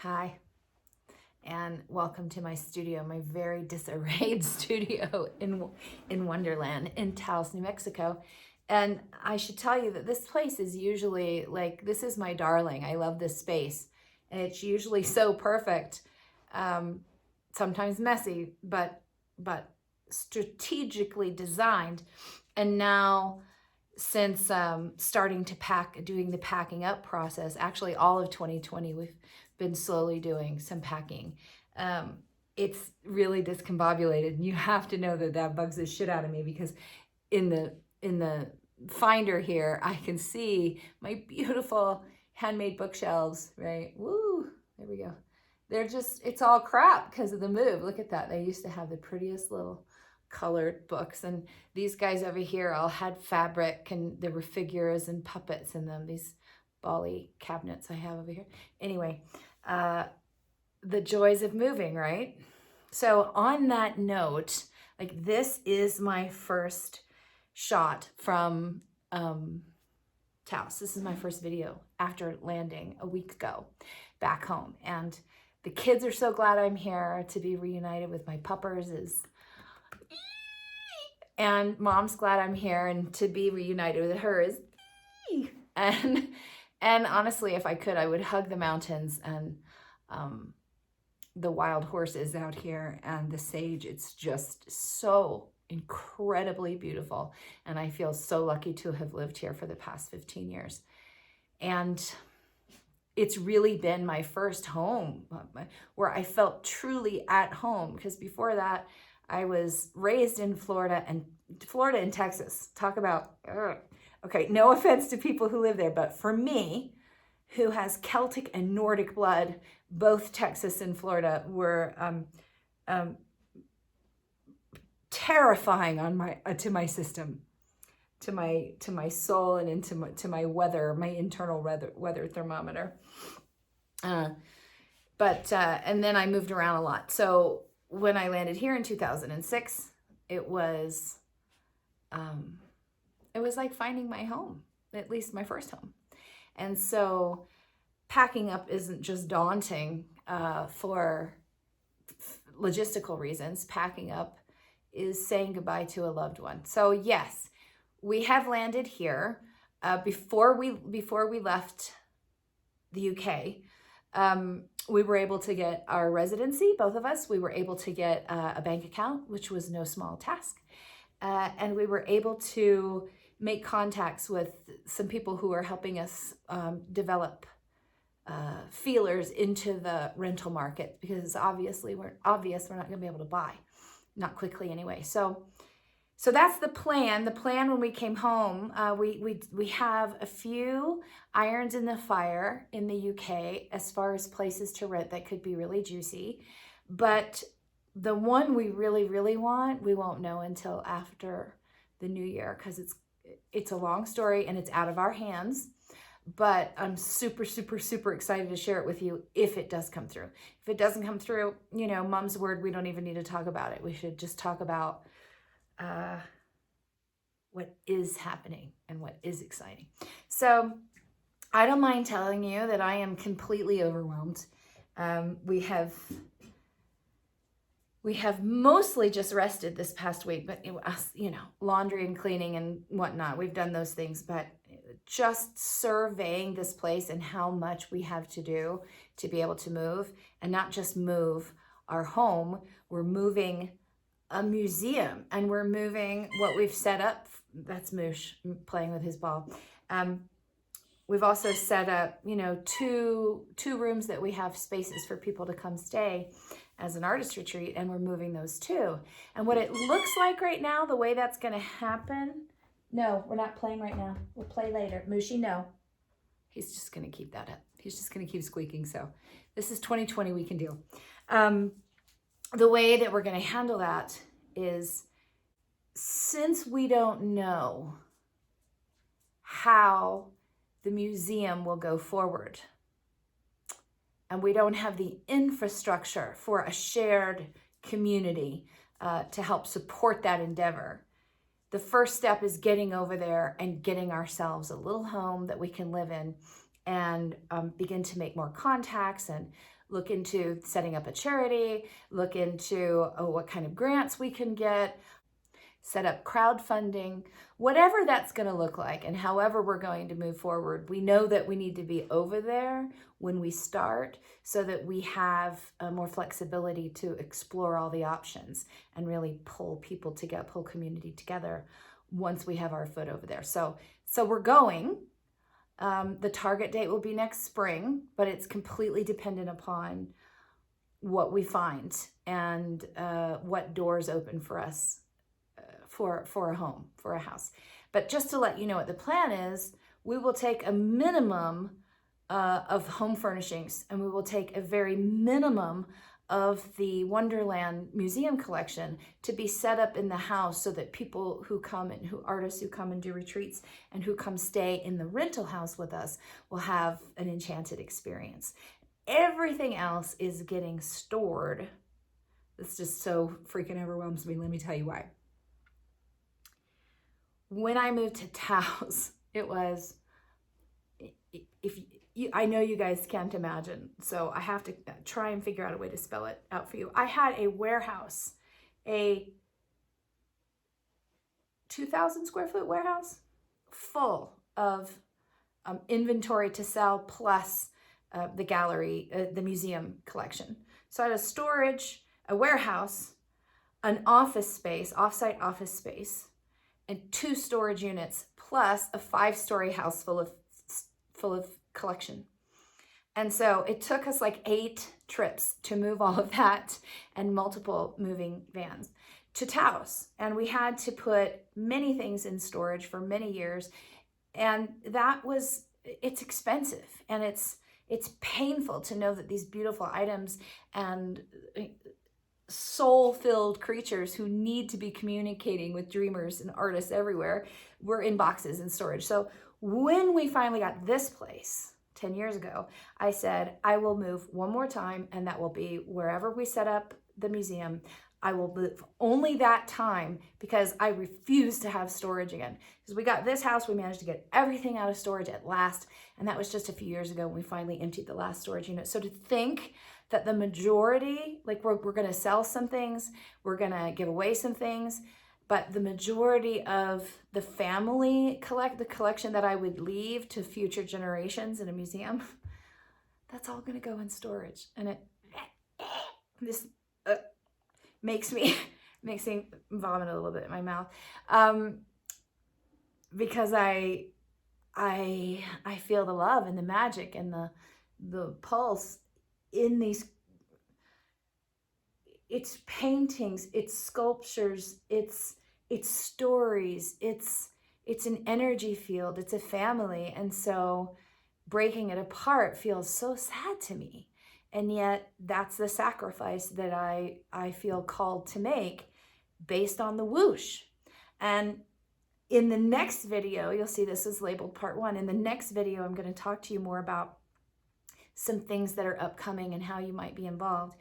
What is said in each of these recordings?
Hi, and welcome to my studio, my very disarrayed studio in Wonderland in Taos, New Mexico. And I should tell you that this place is usually like, this is my darling. I love this space. And it's usually so perfect, sometimes messy, but strategically designed. And now, since starting to doing the packing up process, actually all of 2020, we've been slowly doing some packing. It's really discombobulated, and you have to know that that bugs the shit out of me, because in the finder here, I can see my beautiful handmade bookshelves, right? Woo, there we go. They're just, it's all crap because of the move. Look at that. They used to have the prettiest little colored books, and these guys over here all had fabric, and there were figures and puppets in them, these Bali cabinets I have over here. Anyway, the joys of moving, right? So on that note, like, this is my first shot from Taos. This is my first video after landing a week ago back home, and the kids are so glad I'm here to be reunited with my puppers, and mom's glad I'm here and to be reunited with her is and honestly, if I could, I would hug the mountains and the wild horses out here and the sage. It's just so incredibly beautiful, and I feel so lucky to have lived here for the past 15 years. And it's really been my first home where I felt truly at home, because before that, I was raised in Florida and Texas. Talk about, okay, no offense to people who live there, but for me, who has Celtic and Nordic blood, both Texas and Florida were terrifying to my system, to my soul, and into my weather, my internal weather thermometer. And then I moved around a lot. So when I landed here in 2006, it was like finding my home, at least my first home. And so packing up isn't just daunting for logistical reasons. Packing up is saying goodbye to a loved one. So yes, we have landed here. Before we left the UK, we were able to get our residency, both of us. We were able to get a bank account, which was no small task. And we were able to make contacts with some people who are helping us develop feelers into the rental market, because obviously we're not going to be able to buy, not quickly anyway. So that's the plan. The plan when we came home, we have a few irons in the fire in the UK as far as places to rent that could be really juicy. But the one we really, really want, we won't know until after the new year, because it's a long story and it's out of our hands. But I'm super, super, super excited to share it with you if it does come through. If it doesn't come through, mom's word, we don't even need to talk about it. We should just talk about what is happening and what is exciting. So I don't mind telling you that I am completely overwhelmed. We have mostly just rested this past week, but laundry and cleaning and whatnot, we've done those things, but just surveying this place and how much we have to do to be able to move, and not just move our home, we're moving a museum, and we're moving what we've set up. That's Moosh playing with his ball. We've also set up, two rooms that we have spaces for people to come stay as an artist retreat, and we're moving those too. And what it looks like right now, the way that's going to happen, no, we're not playing right now. We'll play later. Mooshie, no. He's just going to keep that up. He's just going to keep squeaking. So this is 2020, we can deal. The way that we're going to handle that is, since we don't know how the museum will go forward, and we don't have the infrastructure for a shared community to help support that endeavor, the first step is getting over there and getting ourselves a little home that we can live in and begin to make more contacts and look into setting up a charity, look into what kind of grants we can get, set up crowdfunding, whatever that's going to look like, and however we're going to move forward. We know that we need to be over there when we start so that we have more flexibility to explore all the options and really pull people together, pull community together once we have our foot over there. So we're going. The target date will be next spring, but it's completely dependent upon what we find and what doors open for us for a home, for a house. But just to let you know what the plan is, we will take a minimum of home furnishings, and we will take a very minimum of the Wonderland museum collection to be set up in the house so that people who come and artists who come and do retreats and who come stay in the rental house with us will have an enchanted experience. Everything else is getting stored. This just so freaking overwhelms me. Let me tell you why. When I moved to Taos, it was, I know you guys can't imagine, so I have to try and figure out a way to spell it out for you. I had a warehouse, a 2,000 square foot warehouse full of inventory to sell, plus the gallery, the museum collection. So I had a storage, a warehouse, an office space, offsite office space, and 2 storage units, plus a 5-story house full of collection. And so it took us like 8 trips to move all of that and multiple moving vans to Taos. And we had to put many things in storage for many years. And it's expensive, and it's painful to know that these beautiful items and soul-filled creatures who need to be communicating with dreamers and artists everywhere were in boxes in storage. So when we finally got this place 10 years ago, I said, I will move one more time, and that will be wherever we set up the museum. I will move only that time, because I refuse to have storage again. Because we got this house, we managed to get everything out of storage at last, and that was just a few years ago when we finally emptied the last storage unit. So to think that the majority, like we're going to sell some things, we're going to give away some things, but the majority of the family the collection that I would leave to future generations in a museum, that's all going to go in storage. And this makes me vomit a little bit in my mouth, because I feel the love and the magic and the pulse in these. It's paintings, it's sculptures, it's stories, it's an energy field, it's a family. And so breaking it apart feels so sad to me. And yet that's the sacrifice that I feel called to make based on the whoosh. And in the next video, you'll see this is labeled part 1. In the next video, I'm going to talk to you more about some things that are upcoming and how you might be involved.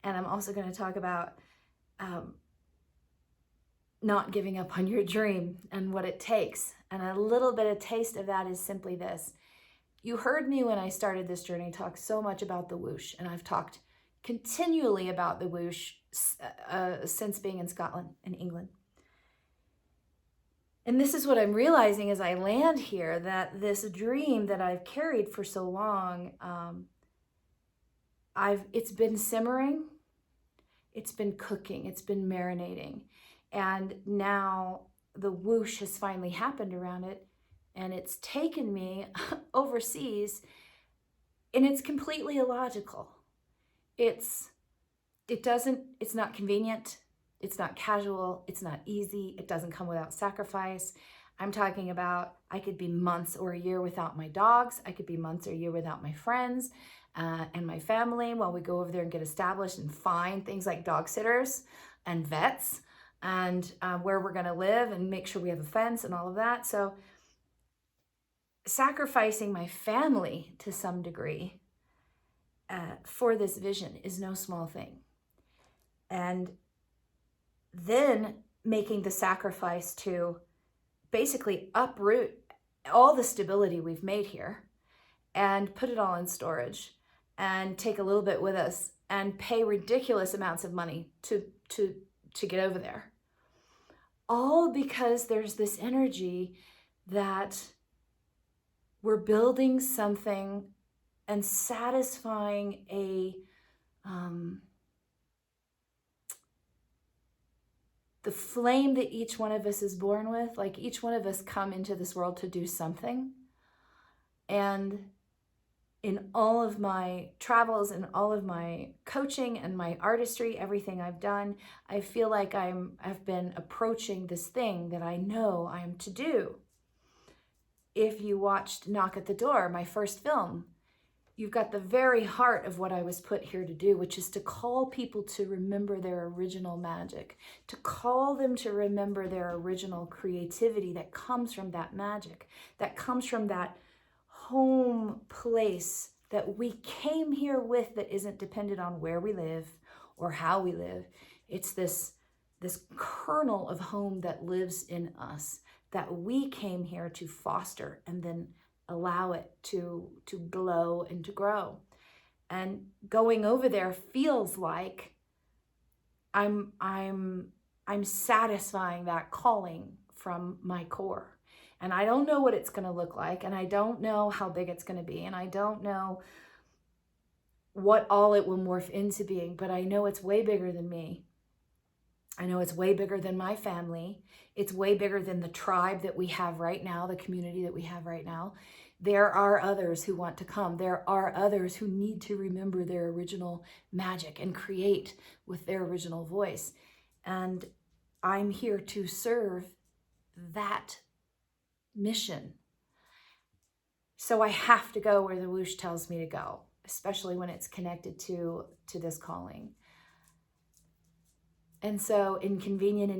And I'm also going to talk about not giving up on your dream and what it takes. And a little bit of taste of that is simply this. You heard me when I started this journey talk so much about the whoosh, and I've talked continually about the whoosh since being in Scotland and England. And this is what I'm realizing as I land here, that this dream that I've carried for so long, it's been simmering, it's been cooking, it's been marinating. And now the whoosh has finally happened around it. And it's taken me overseas, and it's completely illogical. It's not convenient. It's not casual. It's not easy. It doesn't come without sacrifice. I'm talking about, I could be months or a year without my dogs. I could be months or a year without my friends and my family while we go over there and get established and find things like dog sitters and vets and where we're going to live and make sure we have a fence and all of that. So sacrificing my family to some degree for this vision is no small thing. And then making the sacrifice to basically uproot all the stability we've made here and put it all in storage and take a little bit with us and pay ridiculous amounts of money to get over there. All because there's this energy that we're building something and satisfying the flame that each one of us is born with. Like, each one of us come into this world to do something. And in all of my travels and all of my coaching and my artistry, everything I've done, I feel like I've been approaching this thing that I know I'm to do. If you watched Knock at the Door, my first film, you've got the very heart of what I was put here to do, which is to call people to remember their original magic, to call them to remember their original creativity that comes from that magic, that comes from that home place that we came here with, that isn't dependent on where we live or how we live. It's this kernel of home that lives in us, that we came here to foster and then allow it to glow and to grow. And going over there feels like I'm satisfying that calling from my core. And I don't know what it's going to look like, and I don't know how big it's going to be, and I don't know what all it will morph into being, but I know it's way bigger than me. I know it's way bigger than my family. It's way bigger than the tribe that we have right now, the community that we have right now. There are others who want to come. There are others who need to remember their original magic and create with their original voice. And I'm here to serve that mission. So I have to go where the whoosh tells me to go, especially when it's connected to this calling. And so inconvenient,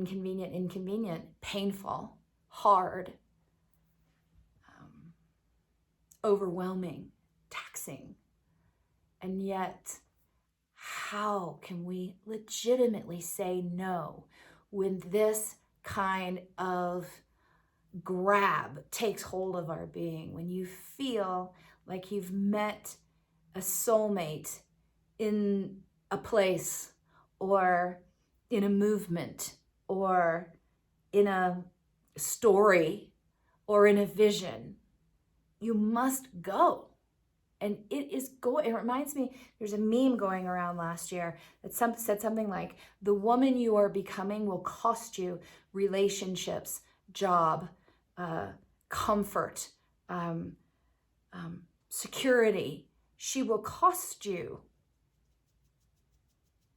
painful, hard, overwhelming, taxing. And yet, how can we legitimately say no when this kind of grab takes hold of our being? When you feel like you've met a soulmate in a place or in a movement or in a story or in a vision, you must go. And it reminds me, there's a meme going around last year that said something like, the woman you are becoming will cost you relationships, job, comfort, security. She will cost you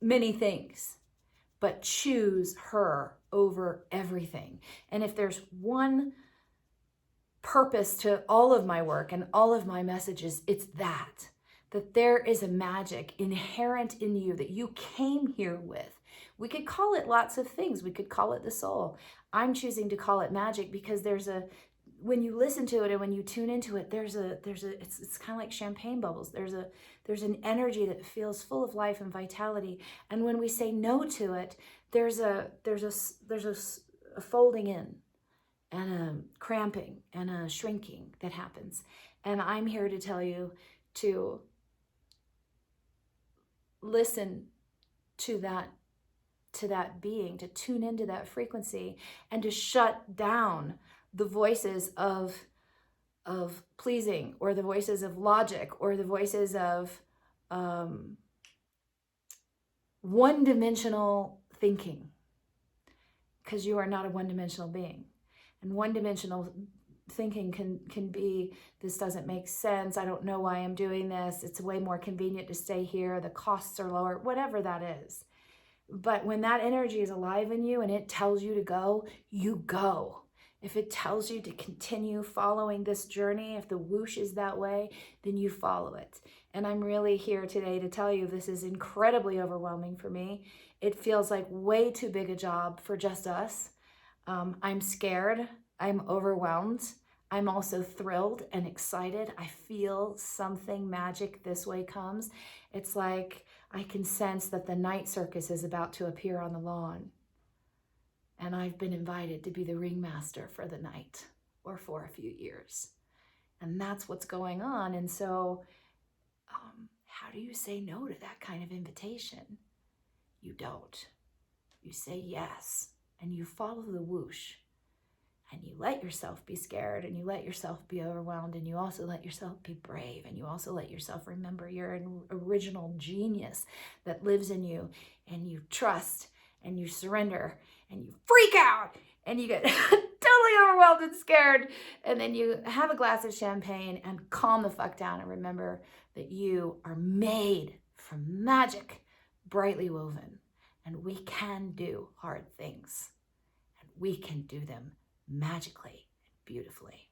many things, but choose her over everything. And if there's one purpose to all of my work and all of my messages, it's that there is a magic inherent in you that you came here with. We could call it lots of things. We could call it the soul. I'm choosing to call it magic because when you listen to it and when you tune into it, it's kind of like champagne bubbles. There's an energy that feels full of life and vitality. And when we say no to it, there's a folding in and a cramping and a shrinking that happens. And I'm here to tell you to listen to that being, to tune into that frequency, and to shut down the voices of pleasing, or the voices of logic, or the voices of one-dimensional thinking, because you are not a one-dimensional being. And one-dimensional thinking can be, this doesn't make sense, I don't know why I'm doing this, it's way more convenient to stay here, the costs are lower, whatever that is. But when that energy is alive in you and it tells you to go, you go. If it tells you to continue following this journey, if the whoosh is that way, then you follow it. And I'm really here today to tell you this is incredibly overwhelming for me. It feels like way too big a job for just us. I'm scared. I'm overwhelmed. I'm also thrilled and excited. I feel something magic this way comes. It's like I can sense that the night circus is about to appear on the lawn. And I've been invited to be the ringmaster for the night, or for a few years. And that's what's going on. And so how do you say no to that kind of invitation? You don't. You say yes, and you follow the whoosh, and you let yourself be scared, and you let yourself be overwhelmed, and you also let yourself be brave, and you also let yourself remember you're an original genius that lives in you, and you trust, and you surrender, and you freak out, and you get totally overwhelmed and scared, and then you have a glass of champagne and calm the fuck down and remember that you are made from magic, brightly woven, and we can do hard things, and we can do them magically and beautifully.